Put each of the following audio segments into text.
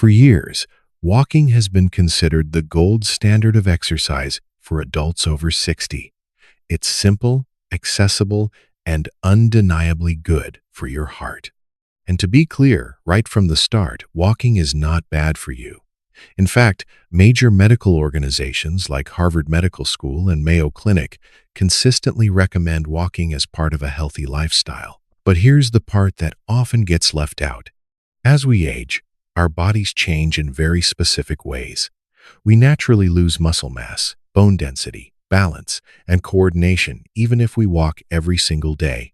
For years, walking has been considered the gold standard of exercise for adults over 60. It's simple, accessible, and undeniably good for your heart. And to be clear, right from the start, walking is not bad for you. In fact, major medical organizations like Harvard Medical School and Mayo Clinic consistently recommend walking as part of a healthy lifestyle. But here's the part that often gets left out. As we age, our bodies change in very specific ways. We naturally lose muscle mass, bone density, balance, and coordination even if we walk every single day.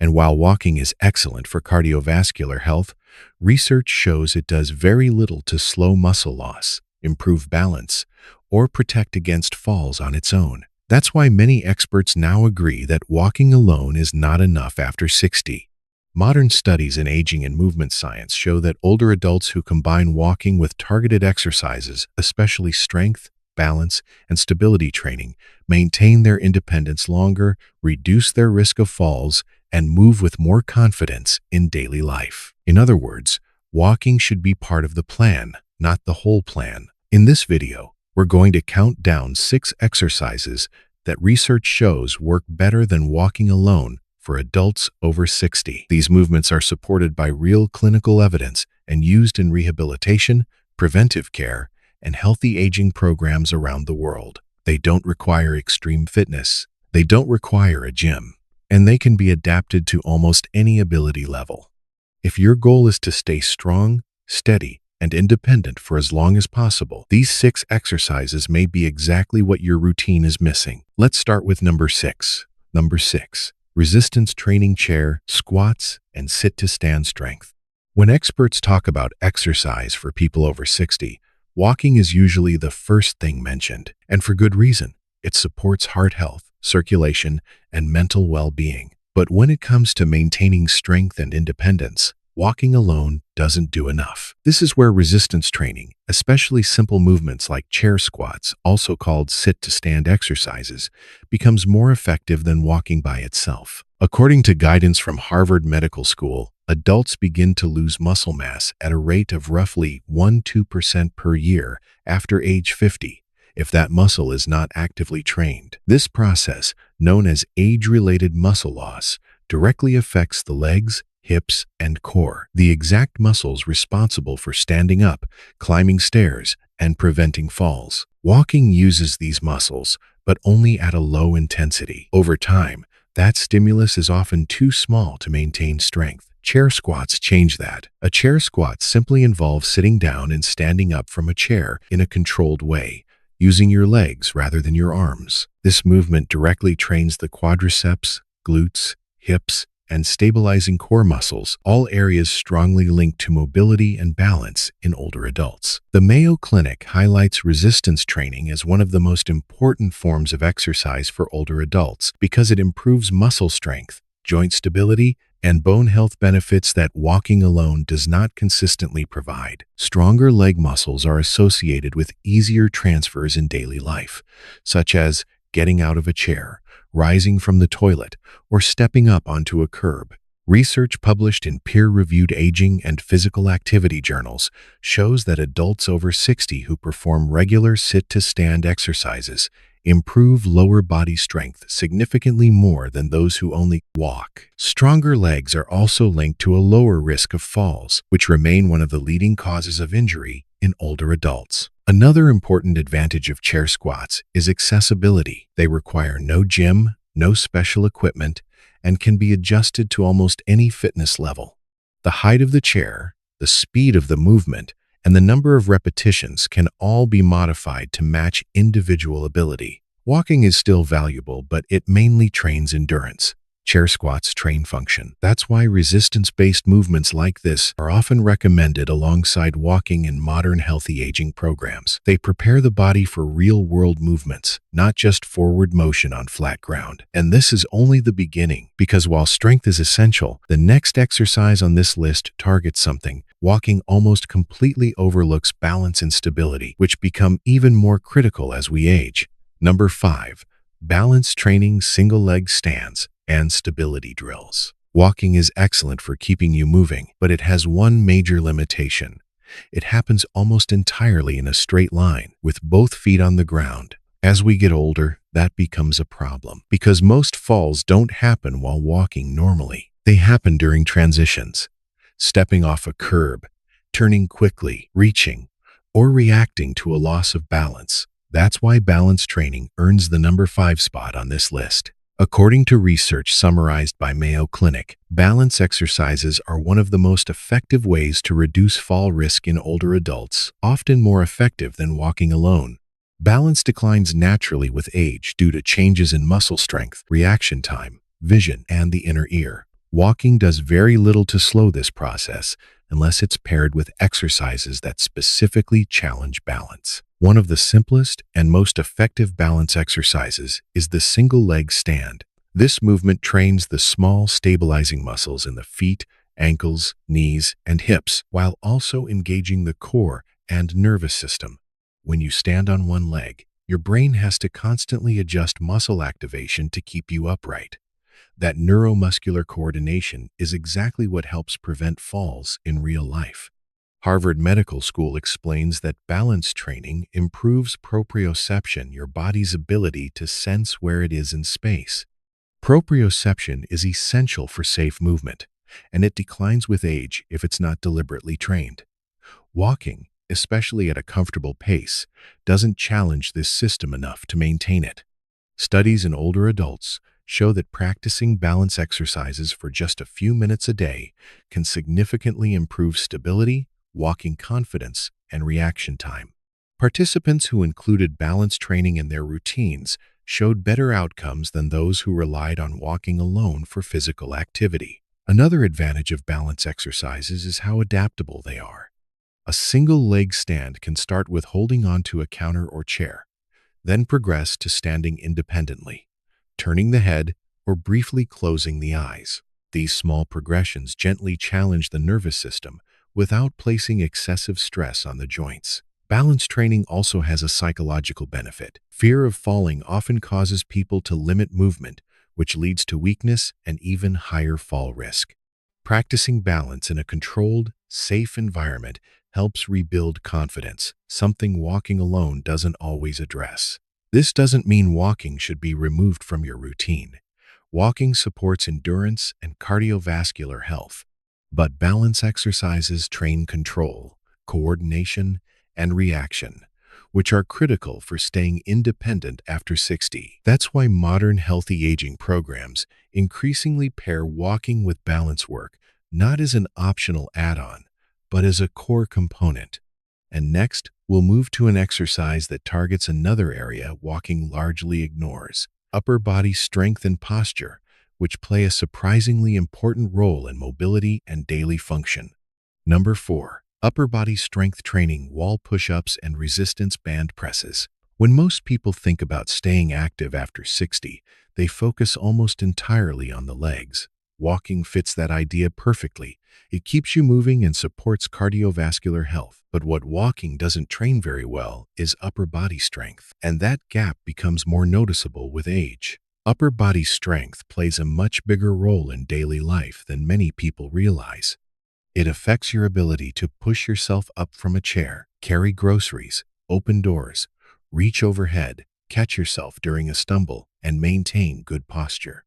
And while walking is excellent for cardiovascular health, research shows it does very little to slow muscle loss, improve balance, or protect against falls on its own. That's why many experts now agree that walking alone is not enough after 60. Modern studies in aging and movement science show that older adults who combine walking with targeted exercises, especially strength, balance, and stability training, maintain their independence longer, reduce their risk of falls, and move with more confidence in daily life. In other words, walking should be part of the plan, not the whole plan. In this video, we're going to count down 6 exercises that research shows work better than walking alone for adults over 60. These movements are supported by real clinical evidence and used in rehabilitation, preventive care, and healthy aging programs around the world. They don't require extreme fitness. They don't require a gym. And they can be adapted to almost any ability level. If your goal is to stay strong, steady, and independent for as long as possible, these 6 exercises may be exactly what your routine is missing. Let's start with number 6. Number 6. Resistance training chair, squats, and sit-to-stand strength. When experts talk about exercise for people over 60, walking is usually the first thing mentioned, and for good reason. It supports heart health, circulation, and mental well-being. But when it comes to maintaining strength and independence, walking alone doesn't do enough. This is where resistance training, especially simple movements like chair squats, also called sit-to-stand exercises, becomes more effective than walking by itself. According to guidance from Harvard Medical School, adults begin to lose muscle mass at a rate of roughly 1–2% per year after age 50. If that muscle is not actively trained. This process, known as age-related muscle loss, directly affects the legs, hips, and core, the exact muscles responsible for standing up, climbing stairs, and preventing falls. Walking uses these muscles, but only at a low intensity. Over time, that stimulus is often too small to maintain strength. Chair squats change that. A chair squat simply involves sitting down and standing up from a chair in a controlled way, using your legs rather than your arms. This movement directly trains the quadriceps, glutes, hips, and stabilizing core muscles, all areas strongly linked to mobility and balance in older adults. The Mayo Clinic highlights resistance training as one of the most important forms of exercise for older adults because it improves muscle strength, joint stability, and bone health benefits that walking alone does not consistently provide. Stronger leg muscles are associated with easier transfers in daily life, such as getting out of a chair, rising from the toilet, or stepping up onto a curb. Research published in peer-reviewed aging and physical activity journals shows that adults over 60 who perform regular sit-to-stand exercises improve lower body strength significantly more than those who only walk. Stronger legs are also linked to a lower risk of falls, which remain one of the leading causes of injury in older adults. Another important advantage of chair squats is accessibility. They require no gym, no special equipment, and can be adjusted to almost any fitness level. The height of the chair, the speed of the movement, and the number of repetitions can all be modified to match individual ability. Walking is still valuable, but it mainly trains endurance. Chair squats train function. That's why resistance-based movements like this are often recommended alongside walking in modern healthy aging programs. They prepare the body for real-world movements, not just forward motion on flat ground. And this is only the beginning, because while strength is essential, the next exercise on this list targets something. Walking almost completely overlooks balance and stability, which become even more critical as we age. Number 5. Balance training, single leg stands, and stability drills. Walking is excellent for keeping you moving, but it has one major limitation. It happens almost entirely in a straight line, with both feet on the ground. As we get older, that becomes a problem because most falls don't happen while walking normally. They happen during transitions, stepping off a curb, turning quickly, reaching, or reacting to a loss of balance. That's why balance training earns the number 5 spot on this list. According to research summarized by Mayo Clinic, balance exercises are one of the most effective ways to reduce fall risk in older adults, often more effective than walking alone. Balance declines naturally with age due to changes in muscle strength, reaction time, vision, and the inner ear. Walking does very little to slow this process unless it's paired with exercises that specifically challenge balance. One of the simplest and most effective balance exercises is the single leg stand. This movement trains the small stabilizing muscles in the feet, ankles, knees, and hips while also engaging the core and nervous system. When you stand on one leg, your brain has to constantly adjust muscle activation to keep you upright. That neuromuscular coordination is exactly what helps prevent falls in real life. Harvard Medical School explains that balance training improves proprioception, your body's ability to sense where it is in space. Proprioception is essential for safe movement, and it declines with age if it's not deliberately trained. Walking, especially at a comfortable pace, doesn't challenge this system enough to maintain it. Studies in older adults show that practicing balance exercises for just a few minutes a day can significantly improve stability, walking confidence, and reaction time. Participants who included balance training in their routines showed better outcomes than those who relied on walking alone for physical activity. Another advantage of balance exercises is how adaptable they are. A single leg stand can start with holding onto a counter or chair, then progress to standing independently, turning the head, or briefly closing the eyes. These small progressions gently challenge the nervous system without placing excessive stress on the joints. Balance training also has a psychological benefit. Fear of falling often causes people to limit movement, which leads to weakness and even higher fall risk. Practicing balance in a controlled, safe environment helps rebuild confidence, something walking alone doesn't always address. This doesn't mean walking should be removed from your routine. Walking supports endurance and cardiovascular health, but balance exercises train control, coordination, and reaction, which are critical for staying independent after 60. That's why modern healthy aging programs increasingly pair walking with balance work, not as an optional add-on, but as a core component. And next, we'll move to an exercise that targets another area walking largely ignores: upper body strength and posture, which play a surprisingly important role in mobility and daily function. Number 4. Upper body strength training, wall push-ups and resistance band presses. When most people think about staying active after 60, they focus almost entirely on the legs. Walking fits that idea perfectly. It keeps you moving and supports cardiovascular health. But what walking doesn't train very well is upper body strength, and that gap becomes more noticeable with age. Upper body strength plays a much bigger role in daily life than many people realize. It affects your ability to push yourself up from a chair, carry groceries, open doors, reach overhead, catch yourself during a stumble, and maintain good posture.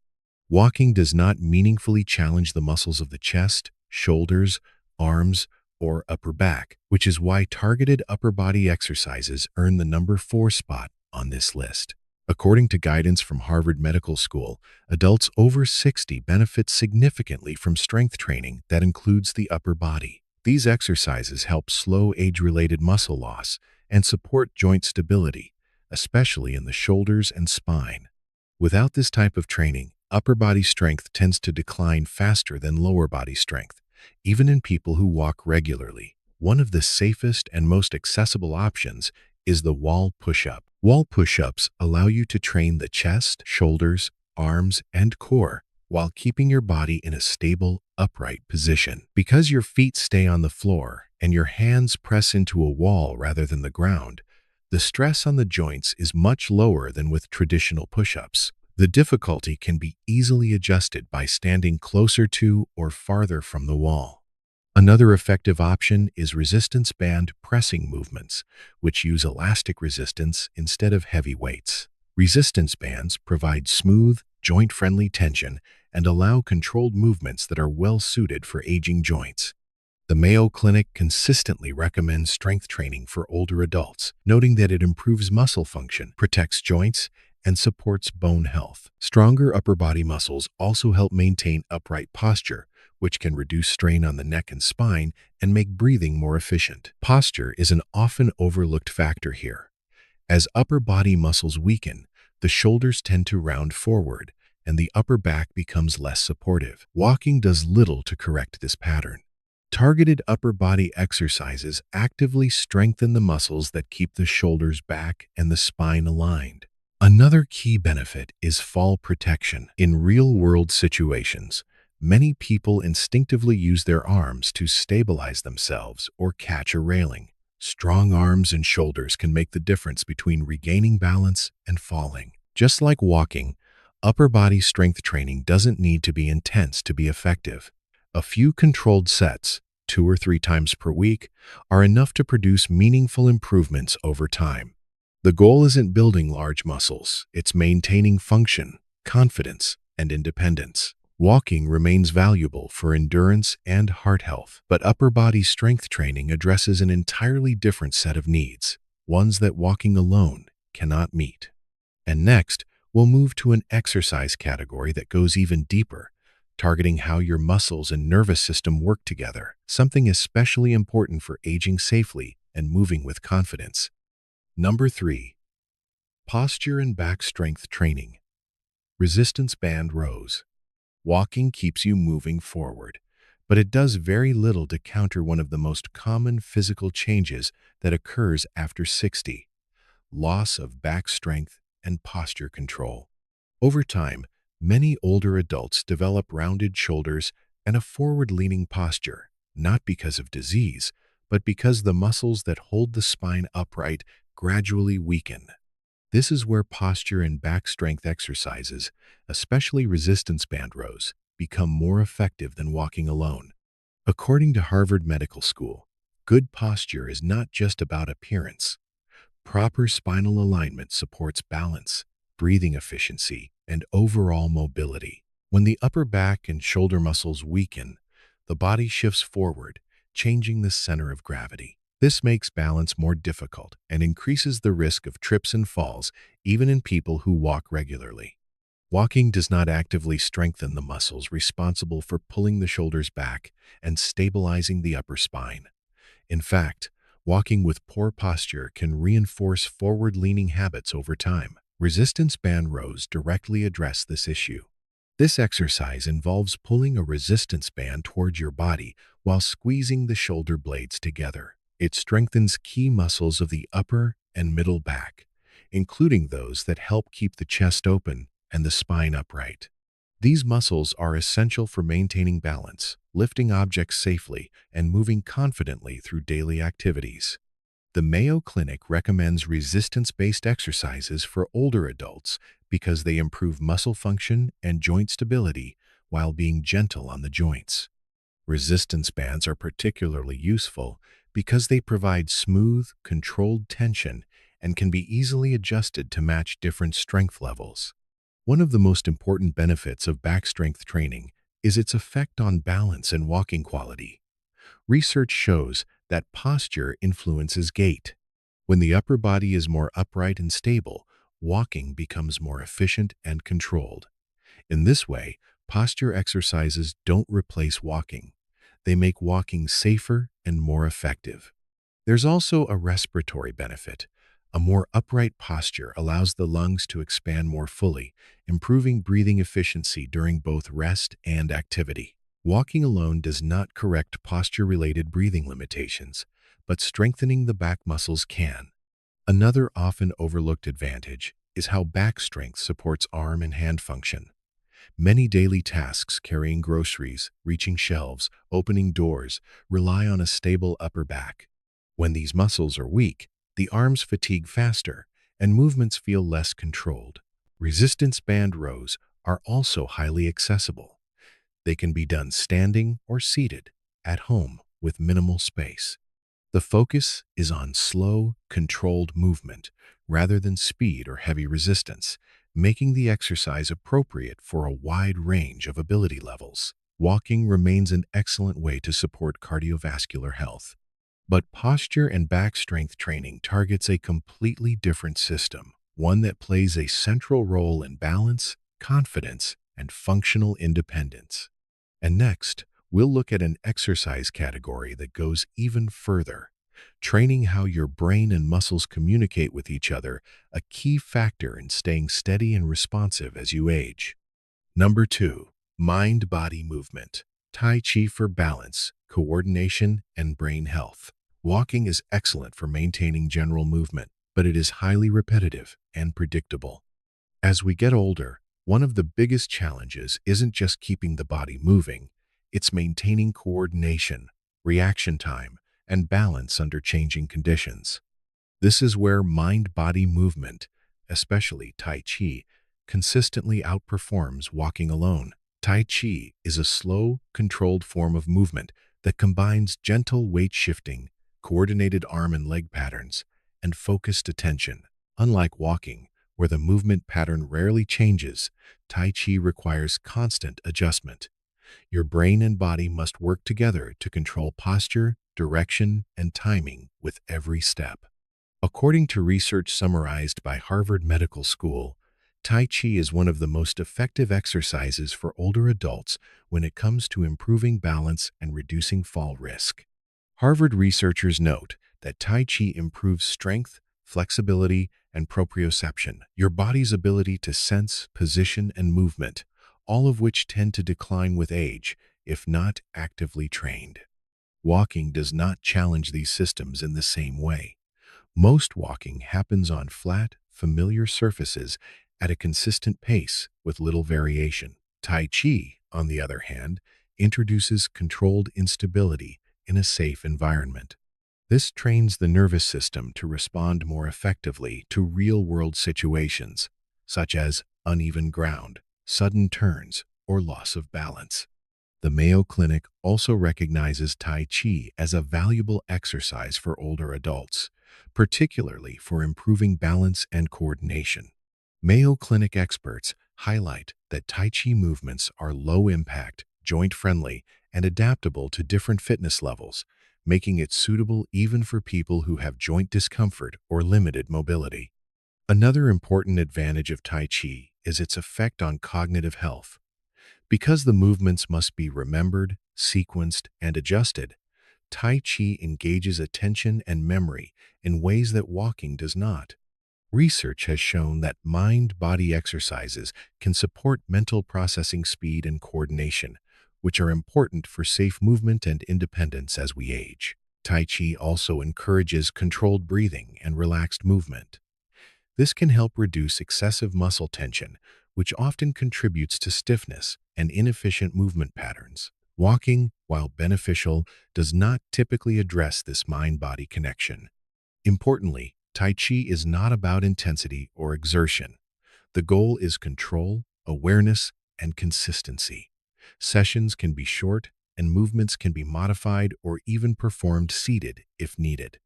Walking does not meaningfully challenge the muscles of the chest, shoulders, arms, or upper back, which is why targeted upper body exercises earn the number 4 spot on this list. According to guidance from Harvard Medical School, adults over 60 benefit significantly from strength training that includes the upper body. These exercises help slow age-related muscle loss and support joint stability, especially in the shoulders and spine. Without this type of training, upper body strength tends to decline faster than lower body strength, even in people who walk regularly. One of the safest and most accessible options is the wall push-up. Wall push-ups allow you to train the chest, shoulders, arms, and core while keeping your body in a stable, upright position. Because your feet stay on the floor and your hands press into a wall rather than the ground, the stress on the joints is much lower than with traditional push-ups. The difficulty can be easily adjusted by standing closer to or farther from the wall. Another effective option is resistance band pressing movements, which use elastic resistance instead of heavy weights. Resistance bands provide smooth, joint-friendly tension and allow controlled movements that are well suited for aging joints. The Mayo Clinic consistently recommends strength training for older adults, noting that it improves muscle function, protects joints, and supports bone health. Stronger upper body muscles also help maintain upright posture, which can reduce strain on the neck and spine and make breathing more efficient. Posture is an often overlooked factor here. As upper body muscles weaken, the shoulders tend to round forward, and the upper back becomes less supportive. Walking does little to correct this pattern. Targeted upper body exercises actively strengthen the muscles that keep the shoulders back and the spine aligned. Another key benefit is fall protection. In real-world situations, many people instinctively use their arms to stabilize themselves or catch a railing. Strong arms and shoulders can make the difference between regaining balance and falling. Just like walking, upper body strength training doesn't need to be intense to be effective. A few controlled sets, 2 or 3 times per week, are enough to produce meaningful improvements over time. The goal isn't building large muscles, it's maintaining function, confidence, and independence. Walking remains valuable for endurance and heart health, but upper body strength training addresses an entirely different set of needs, ones that walking alone cannot meet. And next, we'll move to an exercise category that goes even deeper, targeting how your muscles and nervous system work together, something especially important for aging safely and moving with confidence. Number 3. Posture and back strength training. Resistance band rows. Walking keeps you moving forward, but it does very little to counter one of the most common physical changes that occurs after 60, loss of back strength and posture control. Over time, many older adults develop rounded shoulders and a forward-leaning posture, not because of disease, but because the muscles that hold the spine upright gradually weaken. This is where posture and back strength exercises, especially resistance band rows, become more effective than walking alone. According to Harvard Medical School, good posture is not just about appearance. Proper spinal alignment supports balance, breathing efficiency, and overall mobility. When the upper back and shoulder muscles weaken, the body shifts forward, changing the center of gravity. This makes balance more difficult and increases the risk of trips and falls, even in people who walk regularly. Walking does not actively strengthen the muscles responsible for pulling the shoulders back and stabilizing the upper spine. In fact, walking with poor posture can reinforce forward-leaning habits over time. Resistance band rows directly address this issue. This exercise involves pulling a resistance band towards your body while squeezing the shoulder blades together. It strengthens key muscles of the upper and middle back, including those that help keep the chest open and the spine upright. These muscles are essential for maintaining balance, lifting objects safely, and moving confidently through daily activities. The Mayo Clinic recommends resistance-based exercises for older adults because they improve muscle function and joint stability while being gentle on the joints. Resistance bands are particularly useful because they provide smooth, controlled tension and can be easily adjusted to match different strength levels. One of the most important benefits of back strength training is its effect on balance and walking quality. Research shows that posture influences gait. When the upper body is more upright and stable, walking becomes more efficient and controlled. In this way, posture exercises don't replace walking. They make walking safer and more effective. There's also a respiratory benefit. A more upright posture allows the lungs to expand more fully, improving breathing efficiency during both rest and activity. Walking alone does not correct posture-related breathing limitations, but strengthening the back muscles can. Another often overlooked advantage is how back strength supports arm and hand function. Many daily tasks, carrying groceries, reaching shelves, opening doors, rely on a stable upper back. When these muscles are weak, the arms fatigue faster and movements feel less controlled. Resistance band rows are also highly accessible. They can be done standing or seated, at home with minimal space. The focus is on slow, controlled movement rather than speed or heavy resistance, making the exercise appropriate for a wide range of ability levels. Walking remains an excellent way to support cardiovascular health. But posture and back strength training targets a completely different system, one that plays a central role in balance, confidence, and functional independence. And next, we'll look at an exercise category that goes even further, training how your brain and muscles communicate with each other, a key factor in staying steady and responsive as you age. Number 2, mind-body movement. Tai Chi for balance, coordination, and brain health. Walking is excellent for maintaining general movement, but it is highly repetitive and predictable. As we get older, one of the biggest challenges isn't just keeping the body moving, it's maintaining coordination, reaction time, and balance under changing conditions. This is where mind-body movement, especially Tai Chi, consistently outperforms walking alone. Tai Chi is a slow, controlled form of movement that combines gentle weight shifting, coordinated arm and leg patterns, and focused attention. Unlike walking, where the movement pattern rarely changes, Tai Chi requires constant adjustment. Your brain and body must work together to control posture, direction, and timing with every step. According to research summarized by Harvard Medical School, Tai Chi is one of the most effective exercises for older adults when it comes to improving balance and reducing fall risk. Harvard researchers note that Tai Chi improves strength, flexibility, and proprioception, your body's ability to sense, position, and movement, all of which tend to decline with age if not actively trained. Walking does not challenge these systems in the same way. Most walking happens on flat, familiar surfaces at a consistent pace with little variation. Tai Chi, on the other hand, introduces controlled instability in a safe environment. This trains the nervous system to respond more effectively to real-world situations, such as uneven ground, sudden turns, or loss of balance. The Mayo Clinic also recognizes Tai Chi as a valuable exercise for older adults, particularly for improving balance and coordination. Mayo Clinic experts highlight that Tai Chi movements are low-impact, joint-friendly, and adaptable to different fitness levels, making it suitable even for people who have joint discomfort or limited mobility. Another important advantage of Tai Chi is its effect on cognitive health. Because the movements must be remembered, sequenced, and adjusted, Tai Chi engages attention and memory in ways that walking does not. Research has shown that mind-body exercises can support mental processing speed and coordination, which are important for safe movement and independence as we age. Tai Chi also encourages controlled breathing and relaxed movement. This can help reduce excessive muscle tension, which often contributes to stiffness and inefficient movement patterns. Walking, while beneficial, does not typically address this mind-body connection. Importantly, Tai Chi is not about intensity or exertion. The goal is control, awareness, and consistency. Sessions can be short, and movements can be modified or even performed seated if needed.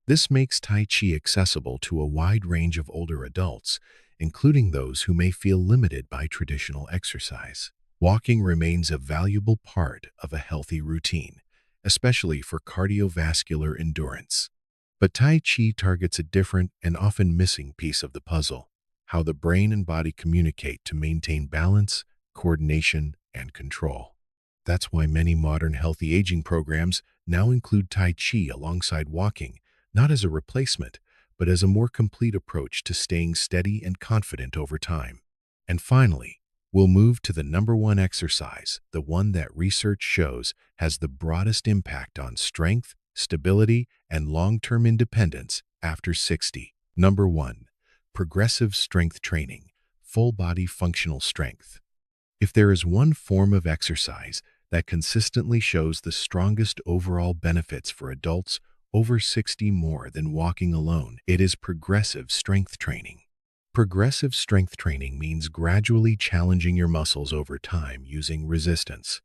This makes Tai Chi accessible to a wide range of older adults, including those who may feel limited by traditional exercise. Walking remains a valuable part of a healthy routine, especially for cardiovascular endurance. But Tai Chi targets a different and often missing piece of the puzzle: how the brain and body communicate to maintain balance, coordination, and control. That's why many modern healthy aging programs now include Tai Chi alongside walking, not as a replacement, but as a more complete approach to staying steady and confident over time. And finally, we'll move to the number one exercise, the one that research shows has the broadest impact on strength, stability, and long-term independence after 60. Number 1. Progressive strength training, full body functional strength. If there is one form of exercise that consistently shows the strongest overall benefits for adults over 60 more than walking alone, it is progressive strength training. Progressive strength training means gradually challenging your muscles over time using resistance.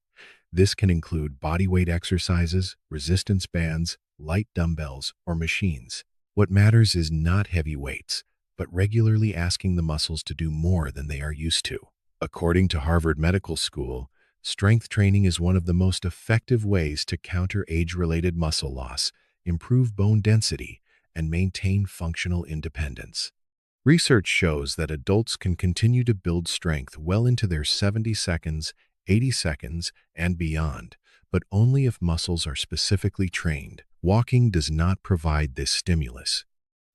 This can include bodyweight exercises, resistance bands, light dumbbells, or machines. What matters is not heavy weights, but regularly asking the muscles to do more than they are used to. According to Harvard Medical School, strength training is one of the most effective ways to counter age-related muscle loss, improve bone density, and maintain functional independence. Research shows that adults can continue to build strength well into their 70 seconds, 80 seconds, and beyond, but only if muscles are specifically trained. Walking does not provide this stimulus.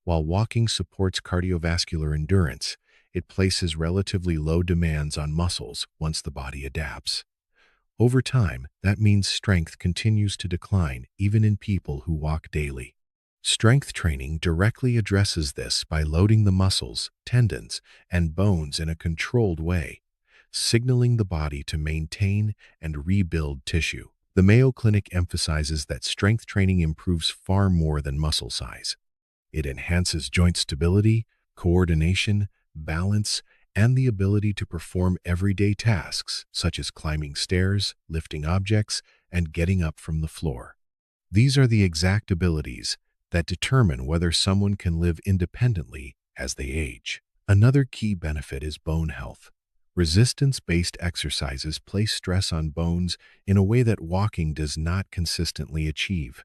While walking supports cardiovascular endurance, it places relatively low demands on muscles once the body adapts. Over time, that means strength continues to decline even in people who walk daily. Strength training directly addresses this by loading the muscles, tendons, and bones in a controlled way, signaling the body to maintain and rebuild tissue. The Mayo Clinic emphasizes that strength training improves far more than muscle size. It enhances joint stability, coordination, balance, and the ability to perform everyday tasks such as climbing stairs, lifting objects, and getting up from the floor. These are the exact abilities that determine whether someone can live independently as they age. Another key benefit is bone health. Resistance-based exercises place stress on bones in a way that walking does not consistently achieve.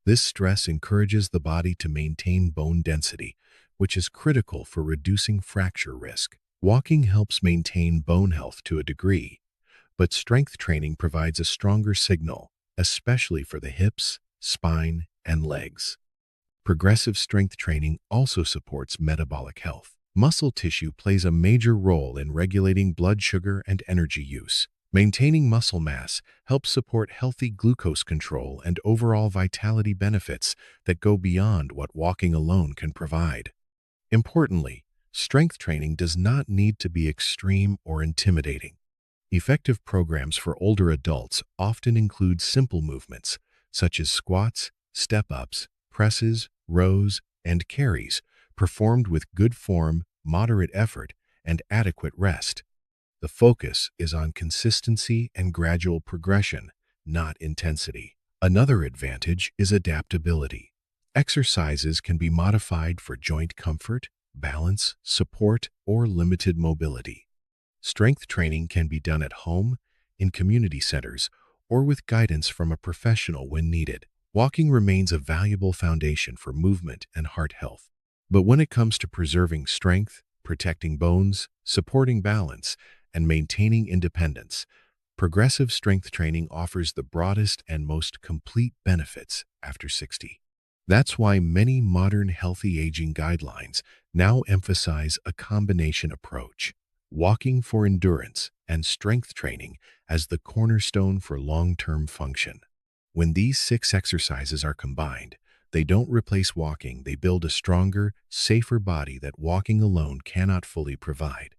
This stress encourages the body to maintain bone density, which is critical for reducing fracture risk. Walking helps maintain bone health to a degree, but strength training provides a stronger signal, especially for the hips, spine, and legs. Progressive strength training also supports metabolic health. Muscle tissue plays a major role in regulating blood sugar and energy use. Maintaining muscle mass helps support healthy glucose control and overall vitality benefits that go beyond what walking alone can provide. Importantly, strength training does not need to be extreme or intimidating. Effective programs for older adults often include simple movements, such as squats, step-ups, presses, rows, and carries, performed with good form, moderate effort, and adequate rest. The focus is on consistency and gradual progression, not intensity. Another advantage is adaptability. Exercises can be modified for joint comfort, balance, support, or limited mobility. Strength training can be done at home, in community centers, or with guidance from a professional when needed. Walking remains a valuable foundation for movement and heart health. But when it comes to preserving strength, protecting bones, supporting balance, and maintaining independence, progressive strength training offers the broadest and most complete benefits after 60. That's why many modern healthy aging guidelines now emphasize a combination approach, walking for endurance and strength training as the cornerstone for long-term function. When these 6 exercises are combined, they don't replace walking, they build a stronger, safer body that walking alone cannot fully provide.